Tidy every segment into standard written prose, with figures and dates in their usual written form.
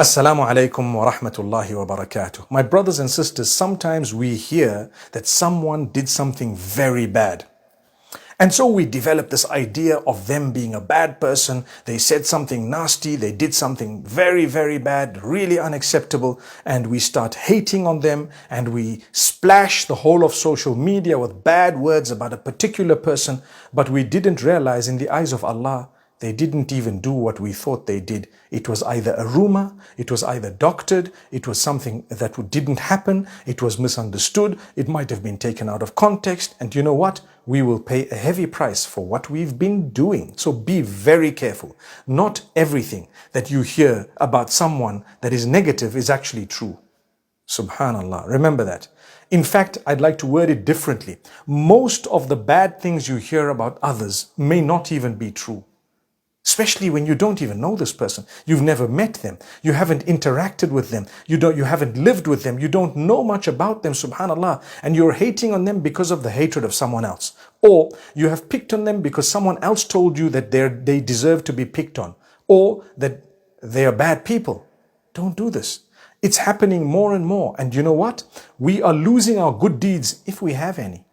Assalamu alaikum wa rahmatullahi wa barakatuh. My brothers and sisters, sometimes we hear that someone did something very bad. And so we develop this idea of them being a bad person. They said something nasty. They did something very, very bad, really unacceptable. And we start hating on them and we splash the whole of social media with bad words about a particular person. But we didn't realize in the eyes of Allah, they didn't even do what we thought they did. It was either a rumor, it was either doctored, it was something that didn't happen, it was misunderstood, it might have been taken out of context. And you know what? We will pay a heavy price for what we've been doing. So be very careful. Not everything that you hear about someone that is negative is actually true. Subhanallah. Remember that. In fact, I'd like to word it differently. Most of the bad things you hear about others may not even be true. Especially when you don't even know this person. You've never met them. You haven't interacted with them. You haven't lived with them. You don't know much about them, subhanallah. And you're hating on them because of the hatred of someone else. Or you have picked on them because someone else told you that they deserve to be picked on. Or that they are bad people. Don't do this. It's happening more and more. And you know what? We are losing our good deeds if we have any.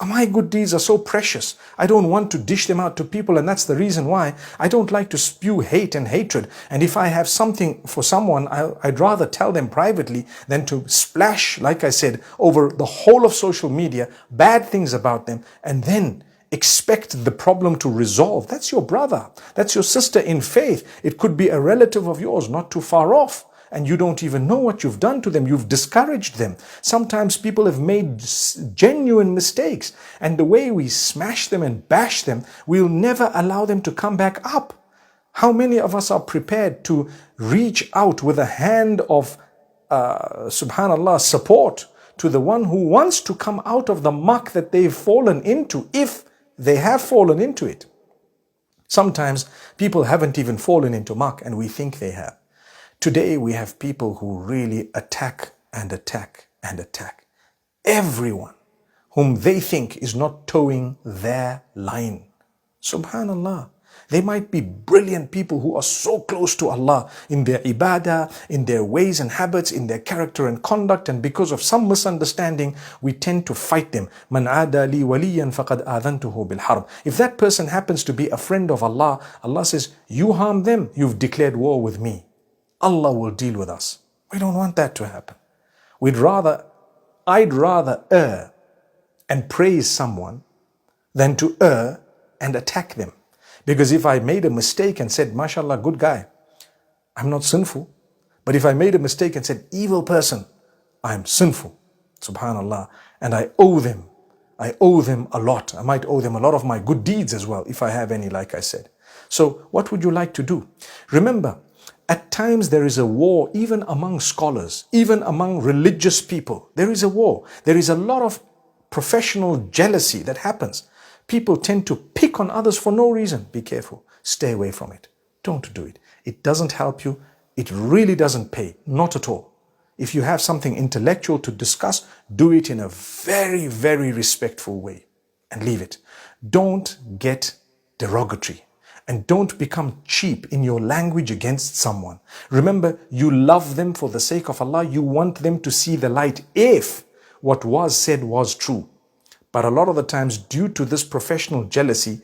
My good deeds are so precious. I don't want to dish them out to people, and that's the reason why I don't like to spew hate and hatred. And if I have something for someone, I'd rather tell them privately than to splash, like I said, over the whole of social media, bad things about them, and then expect the problem to resolve. That's your brother. That's your sister in faith. It could be a relative of yours not too far off. And you don't even know what you've done to them. You've discouraged them. Sometimes people have made genuine mistakes. And the way we smash them and bash them, we'll never allow them to come back up. How many of us are prepared to reach out with a hand of, subhanallah, support to the one who wants to come out of the muck that they've fallen into, if they have fallen into it? Sometimes people haven't even fallen into muck and we think they have. Today we have people who really attack and attack and attack everyone whom they think is not towing their line. Subhanallah. They might be brilliant people who are so close to Allah in their ibadah, in their ways and habits, in their character and conduct, and because of some misunderstanding, we tend to fight them. Man aada li waliyan faqad aadhantuhu bil harb. If that person happens to be a friend of Allah, Allah says, you harm them, you've declared war with me. Allah will deal with us. We don't want that to happen. I'd rather err and praise someone than to err and attack them. Because if I made a mistake and said, mashallah, good guy, I'm not sinful. But if I made a mistake and said, evil person, I'm sinful. Subhanallah. And I owe them a lot. I might owe them a lot of my good deeds as well, if I have any, like I said. So what would you like to do? Remember, at times there is a war, even among scholars, even among religious people. There is a war. There is a lot of professional jealousy that happens. People tend to pick on others for no reason. Be careful. Stay away from it. Don't do it. It doesn't help you. It really doesn't pay. Not at all. If you have something intellectual to discuss, do it in a very, very respectful way and leave it. Don't get derogatory. And don't become cheap in your language against someone. Remember, you love them for the sake of Allah. You want them to see the light if what was said was true. But a lot of the times, due to this professional jealousy,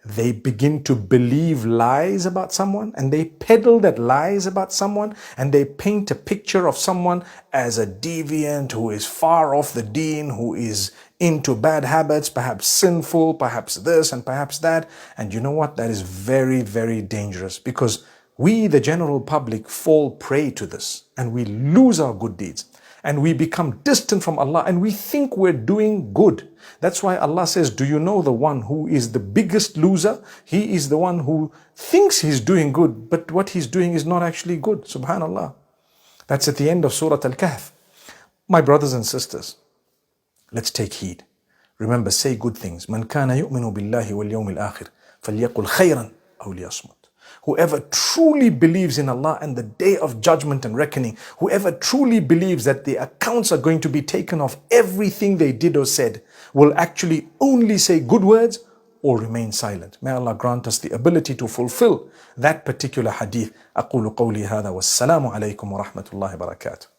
they begin to believe lies about someone and they peddle that lies about someone and they paint a picture of someone as a deviant who is far off the deen, who is into bad habits, perhaps sinful, perhaps this and perhaps that. And you know what? That is very, very dangerous because we, the general public, fall prey to this and we lose our good deeds. And we become distant from Allah and we think we're doing good. That's why Allah says, do you know the one who is the biggest loser? He is the one who thinks he's doing good, but what he's doing is not actually good. Subhanallah. That's at the end of Surah Al-Kahf. My brothers and sisters, let's take heed. Remember, say good things. Man kana yu'minu billahi wal yawmil akhir falyaqul khayran aw liyasmut. Whoever truly believes in Allah and the day of judgment and reckoning, whoever truly believes that the accounts are going to be taken of everything they did or said, will actually only say good words or remain silent. May Allah grant us the ability to fulfill that particular hadith. أقول قولي هذا والسلام عليكم ورحمة الله وبركاته.